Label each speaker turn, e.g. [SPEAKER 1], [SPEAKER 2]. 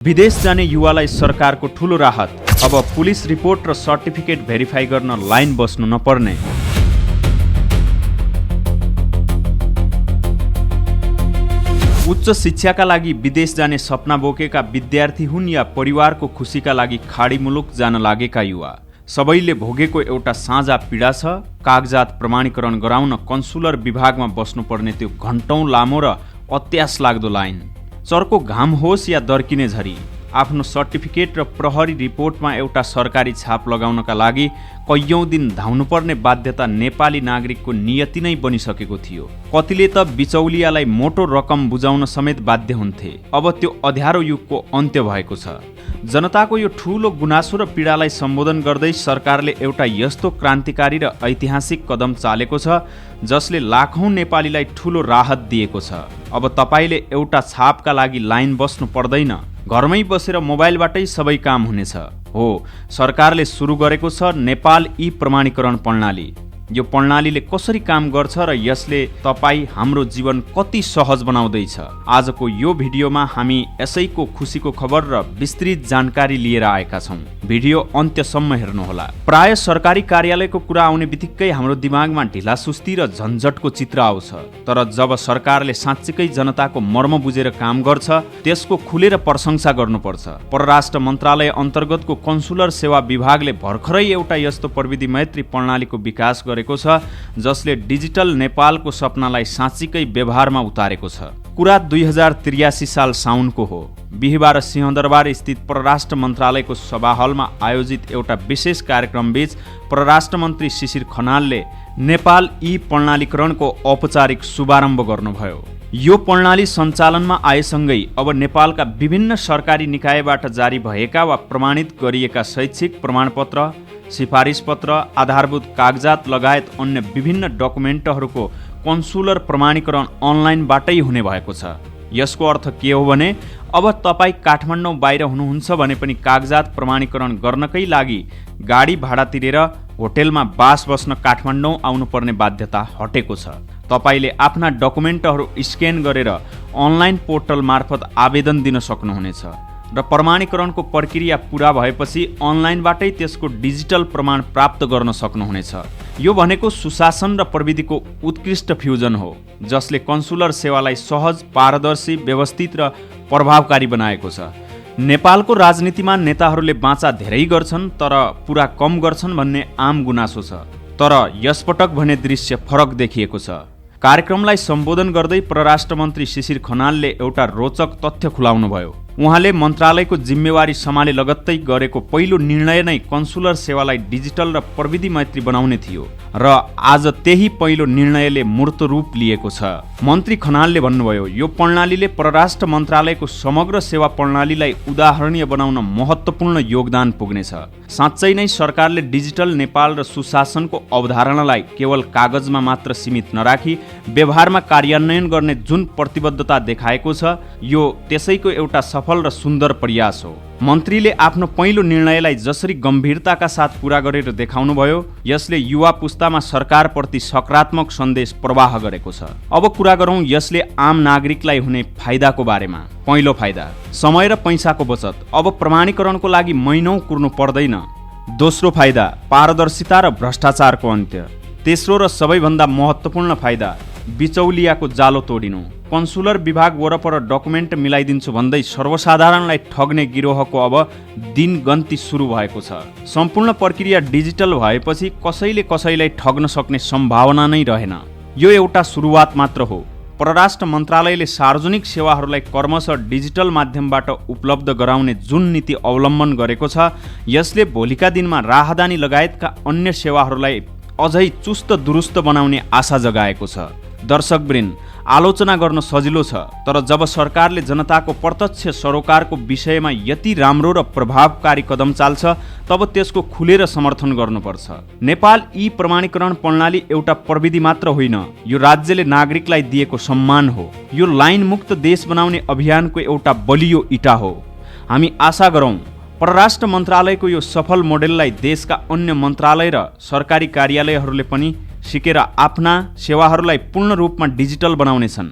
[SPEAKER 1] विदेश जाने युवालाई सरकारको ठूलो राहत। अब पुलिस रिपोर्ट र सर्टिफिकेट भेरिफाई गर्न लाइन बस्नु नपर्ने। उच्च शिक्षाका लागि विदेश जाने सपना बोकेका विद्यार्थी हुन् या परिवारको खुसीका लागि खाडी मुलुक जान लागेका युवा, सबैले भोगेको एउटा साझा पीडा छ। कागजात प्रमाणीकरण गराउन कन्सुलर विभागमा बस्नुपर्ने त्यो घण्टौं लामो र अत्यास लाग्दो लाइन। चर्को घाम होस् या दर्किने झरी, आफ्नो सर्टिफिकेट र प्रहरी रिपोर्टमा एउटा सरकारी छाप लगाउनका लागि कैयौं दिन धाउनुपर्ने बाध्यता नेपाली नागरिकको नियति नै बनिसकेको थियो। कतिले त बिचौलियालाई मोटो रकम बुझाउन समेत बाध्य हुन्थे। अब त्यो अध्यारो युगको अन्त्य भएको छ। जनताको यो ठूलो गुनासो र पीडालाई सम्बोधन गर्दै सरकारले एउटा यस्तो क्रान्तिकारी र ऐतिहासिक कदम चालेको छ जसले लाखौं नेपालीलाई ठूलो राहत दिएको छ। अब तपाईले एउटा छापका लागि लाइन बस्नु पर्दैन, घरमै बसेर मोबाइलबाटै सबै काम हुनेछ। हो, सरकारले सुरु गरेको छ नेपाल ई प्रमाणीकरण प्रणाली। यो प्रणालीले कसरी काम गर्छ र यसले तपाई हाम्रो जीवन कति सहज बनाउँदैछ, आजको यो भिडियोमा हामी यसैको खुसीको खबर र विस्तृत जानकारी लिएर आएका छौं। भिडियो अन्त्यसम्म हेर्नुहोला। प्राय सरकारी कार्यालयको कुरा आउने बित्तिकै हाम्रो दिमागमा ढिलासुस्ती र झन्झटको चित्र आउँछ। तर जब सरकारले साँच्चीकै जनताको मर्म बुझेर काम गर्छ त्यसको खुलेर प्रशंसा गर्नुपर्छ। परराष्ट्र मन्त्रालय अन्तर्गतको कन्सुलर सेवा विभागले भर्खरै एउटा यस्तो प्रविधि मैत्री प्रणालीको विकास गरेको छ जसले डिजिटल नेपालको सपनालाई साँच्चीकै व्यवहारमा उतारेको छ। कुरा 2083 साल साउनको हो। बिहीबार सिंहदरबार स्थित परराष्ट्र मन्त्रालयको सभा हलमा आयोजित एउटा विशेष कार्यक्रमबीच परराष्ट्र मन्त्री शिशिर खनालले नेपाल ई प्रणालीकरणको औपचारिक शुभारम्भ गर्नुभयो। यो प्रणाली सञ्चालनमा आएसँगै अब नेपालका विभिन्न सरकारी निकायबाट जारी भएका वा प्रमाणित गरिएका शैक्षिक प्रमाणपत्र, सिफारिस पत्र, आधारभूत कागजात लगायत अन्य विभिन्न डकुमेन्टहरूको कन्सुलर प्रमाणीकरण अनलाइनबाटै हुने भएको छ। यसको अर्थ के हो भने अब तपाईँ काठमाडौँ बाहिर हुनुहुन्छ भने पनि कागजात प्रमाणीकरण गर्नकै लागि गाडी भाडा तिरेर होटेलमा बास बस्न काठमाडौँ आउनुपर्ने बाध्यता हटेको छ। तपाईले आफ्ना डकुमेन्टहरू स्क्यान गरेर अनलाइन पोर्टल मार्फत आवेदन दिन सक्नुहुनेछ र प्रमाणीकरणको प्रक्रिया पूरा भएपछि अनलाइनबाटै त्यसको डिजिटल प्रमाण प्राप्त गर्न सक्नुहुनेछ। यो भनेको सुशासन र प्रविधिको उत्कृष्ट फ्युजन हो जसले कन्सुलर सेवालाई सहज, पारदर्शी, व्यवस्थित र प्रभावकारी बनाएको छ। नेपालको राजनीतिमा नेताहरूले बाचा धेरै गर्छन् तर पुरा कम गर्छन् भन्ने आम गुनासो छ। तर यसपटक भने दृश्य फरक देखिएको छ। कार्यक्रमलाई सम्बोधन गर्दै परराष्ट्र मन्त्री शिशिर खनालले एउटा रोचक तथ्य खुलाउनुभयो। उहाँले मन्त्रालयको जिम्मेवारी सम्हाले लगत्तै गरेको पहिलो निर्णय नै कन्सुलर सेवालाई डिजिटल र प्रविधि मैत्री बनाउने थियो र आज त्यही पहिलो निर्णयले मूर्त रूप लिएको छ। मन्त्री खनालले भन्नुभयो, यो प्रणालीले परराष्ट्र मन्त्रालयको समग्र सेवा प्रणालीलाई उदाहरणीय बनाउन महत्त्वपूर्ण योगदान पुग्नेछ। साँच्चै नै सरकारले डिजिटल नेपाल र सुशासनको अवधारणालाई केवल कागजमा मात्र सीमित नराखी व्यवहारमा कार्यान्वयन गर्ने जुन प्रतिबद्धता देखाएको छ यो त्यसैको एउटा सफल र सुन्दर प्रयास हो। मन्त्रीले आफ्नो पहिलो निर्णयलाई जसरी गम्भीरताका साथ पूरा गरेर देखाउनुभयो यसले युवा पुस्तामा सरकारप्रति सकारात्मक सन्देश प्रवाह गरेको छ। अब कुरा गरौँ यसले आम नागरिकलाई हुने फाइदाको बारेमा। पहिलो फाइदा, समय र पैसाको बचत। अब प्रमाणीकरणको लागि महिनौं कुर्नु पर्दैन। दोस्रो फाइदा, पारदर्शिता र भ्रष्टाचारको अन्त्य। तेस्रो र सबैभन्दा महत्त्वपूर्ण फाइदा, बिचौलियाको जालो तोडिनु। कन्सुलर विभाग वरपर डकुमेन्ट मिलाइदिन्छु भन्दै सर्वसाधारणलाई ठग्ने गिरोहको अब दिन गन्ती सुरु भएको छ। सम्पूर्ण प्रक्रिया डिजिटल भएपछि कसैले कसैलाई ठग्न सक्ने सम्भावना नै रहेन। यो एउटा सुरुवात मात्र हो। परराष्ट्र मन्त्रालयले सार्वजनिक सेवाहरूलाई क्रमशः डिजिटल माध्यमबाट उपलब्ध गराउने जुन नीति अवलम्बन गरेको छ यसले भोलिका दिनमा राहदानी लगायतका अन्य सेवाहरूलाई अझै चुस्त दुरुस्त बनाउने आशा जगाएको छ। दर्शकवृन्द, आलोचना गर्न सजिलो छ तर जब सरकारले जनताको प्रत्यक्ष सरोकारको विषयमा यति राम्रो र प्रभावकारी कदम चाल्छ तब त्यसको खुलेर समर्थन गर्नुपर्छ। नेपाल ई प्रमाणीकरण प्रणाली एउटा प्रविधि मात्र होइन, यो राज्यले नागरिकलाई दिएको सम्मान हो। यो लाइन मुक्त देश बनाउने अभियानको एउटा बलियो इटा हो। हामी आशा गरौँ परराष्ट्र मन्त्रालयको यो सफल मोडेललाई देशका अन्य मन्त्रालय र सरकारी कार्यालयहरूले पनि सिकेर आफ्ना सेवाहरूलाई पूर्ण रूपमा डिजिटल बनाउनेछन्।